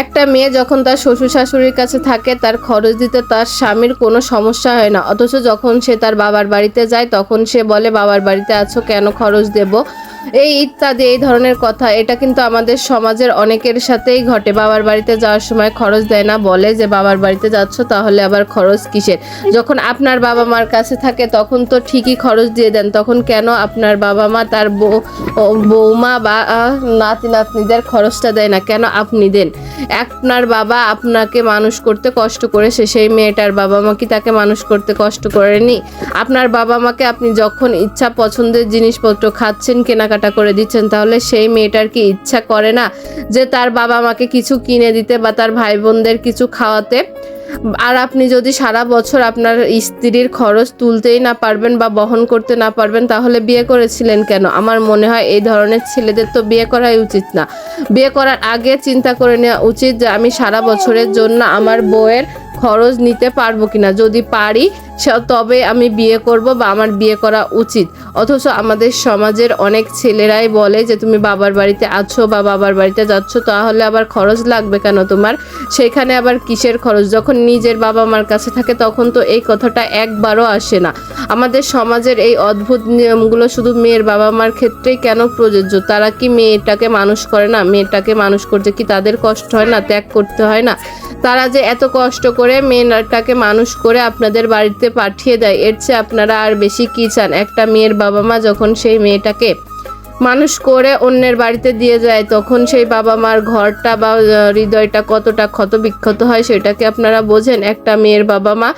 একটা মেয়ে যখন তার শ্বশুর শাশুড়ির কাছে থাকে তার খরচ দিতে তার স্বামীর কোনো সমস্যা হয় না, অথচ যখন সে তার বাবার বাড়িতে যায় তখন সে বলে বাবার বাড়িতে আছো কেন খরচ দেব, এই ইত্যাদি এই ধরনের কথা। এটা কিন্তু আমাদের সমাজের অনেকের সাথেই ঘটে। বাবার বাড়িতে যাওয়ার সময় খরচ দেয় না, বলে যে বাবার বাড়িতে যাচ্ছ তাহলে আবার খরচ কিসের। যখন আপনার বাবা মার কাছে থাকে তখন তো ঠিকই খরচ দিয়ে দেন, তখন কেন আপনার বাবা মা তার বৌমা বা নাতি নাতনিদের খরচটা দেয় না, কেন আপনি দেন? আপনার বাবা আপনাকে মানুষ করতে কষ্ট করেছে, সেই মেয়েটার বাবা মা কি তাকে মানুষ করতে কষ্ট করেনি? আপনার বাবা মাকে আপনি যখন ইচ্ছা পছন্দের জিনিসপত্র খাচ্ছেন, কেনাকাটা করে দিচ্ছেন, তাহলে সেই মেয়েটার কি ইচ্ছা করে না যে তার বাবা মাকে কিছু কিনে দিতে বা তার ভাই বোনদের কিছু খাওয়াতে? আর আপনি যদি সারা বছর আপনার স্ত্রীর খরচ তুলতেই না পারবেন বা বহন করতে না পারবেন, তাহলে বিয়ে করেছিলেন কেন? আমার মনে হয় এই ধরনের ছেলেদের তো বিয়ে করাই উচিত না। বিয়ে করার আগে চিন্তা করে নেওয়া উচিত যে আমি সারা বছরের জন্য আমার বউয়ের খরচ নিতে পারবো কিনা, যদি পারি তবে আমি বিয়ে করব বা আমার বিয়ে করা উচিত। অথচ আমাদের সমাজের অনেক ছেলেরাই বলে যে তুমি বাবার বাড়িতে আছো বা বাবার বাড়িতে যাচ্ছ তাহলে আবার খরচ লাগবে কেন তোমার, সেখানে আবার কিসের খরচ? যখন নিজের বাবা মার কাছে থাকে তখন তো এই কথাটা একবারও আসে না। আমাদের সমাজের এই অদ্ভুত নিয়মগুলো শুধু মেয়ের বাবা মার ক্ষেত্রেই কেন প্রযোজ্য? তারা কি মেয়েটাকে মানুষ করে না? মেয়েটাকে মানুষ করতে কি তাদের কষ্ট হয় না, ত্যাগ করতে হয় না? তারা যে এত কষ্ট করে মেয়েটাকে মানুষ করে আপনাদের বাড়িতে পাঠিয়ে দেয়, এর চেয়ে আপনারা আর বেশি কি চান? একটা মেয়ের বাবা মা যখন সেই মেয়েটাকে মানুষ করে অন্যের বাড়িতে দিয়ে যায় তখন সেই বাবা মার ঘরটা বা হৃদয়টা কতটা ক্ষত বিক্ষত হয় সেটাকে আপনারা বোঝেন? একটা মেয়ের বাবা মা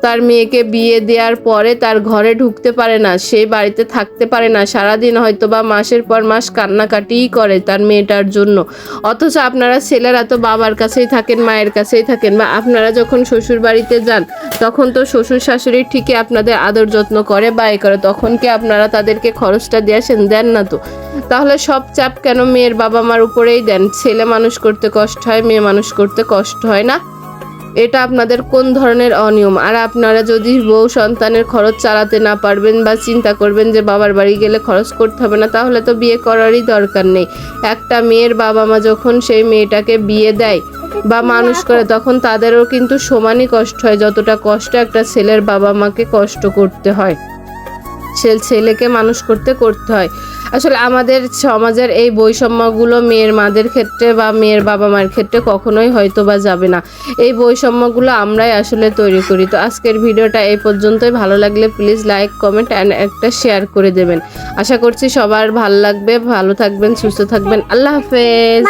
তার মেয়েকে বিয়ে দেওয়ার পরে তার ঘরে ঢুকতে পারে না, সেই বাড়িতে থাকতে পারে না, সারাদিন হয়তো বা মাসের পর মাস কান্নাকাটিই করে তার মেয়েটার জন্য। অথচ আপনারা ছেলেরা তো বাবার কাছেই থাকেন, মায়ের কাছেই থাকেন, বা আপনারা যখন শ্বশুর বাড়িতে যান তখন তো শ্বশুর শাশুড়ি ঠিকই আপনাদের আদর যত্ন করে বা এ করে, তখন কি আপনারা তাদেরকে খরচটা দিয়ে আসেন? দেন না তো। তাহলে সব চাপ কেন মেয়ের বাবা মার উপরেই দেন? ছেলে মানুষ করতে কষ্ট হয়, মেয়ে মানুষ করতে কষ্ট হয় না? এটা আপনাদের কোন ধরনের অনিয়ম? আর আপনারা যদি বউ সন্তানের খরচ চালাতে না পারবেন বা চিন্তা করবেন যে বাবার বাড়ি গেলে খরচ করতে হবে না, তাহলে তো বিয়ে করারই দরকার নেই। একটা মেয়ের বাবা মা যখন সেই মেয়েটাকে বিয়ে দেয় বা মানুষ করে তখন তাদেরও কিন্তু সমানই কষ্ট হয়, যতটা কষ্ট একটা ছেলের বাবা মাকে কষ্ট করতে হয়, ছেলেকে মানুষ করতে হয়। আসলে আমাদের সমাজের এই বৈষম্যগুলো মেয়ের মাদের ক্ষেত্রে বা মেয়ের বাবা মার ক্ষেত্রে কখনোই হয়তো বা যাবে না। এই বৈষম্যগুলো আমরাই আসলে তৈরি করি। তো আজকের ভিডিওটা এই পর্যন্তই। ভালো লাগলে প্লিজ লাইক, কমেন্ট অ্যান্ড একটা শেয়ার করে দেবেন। আশা করছি সবার ভালো লাগবে। ভালো থাকবেন, সুস্থ থাকবেন। আল্লাহ হাফেজ।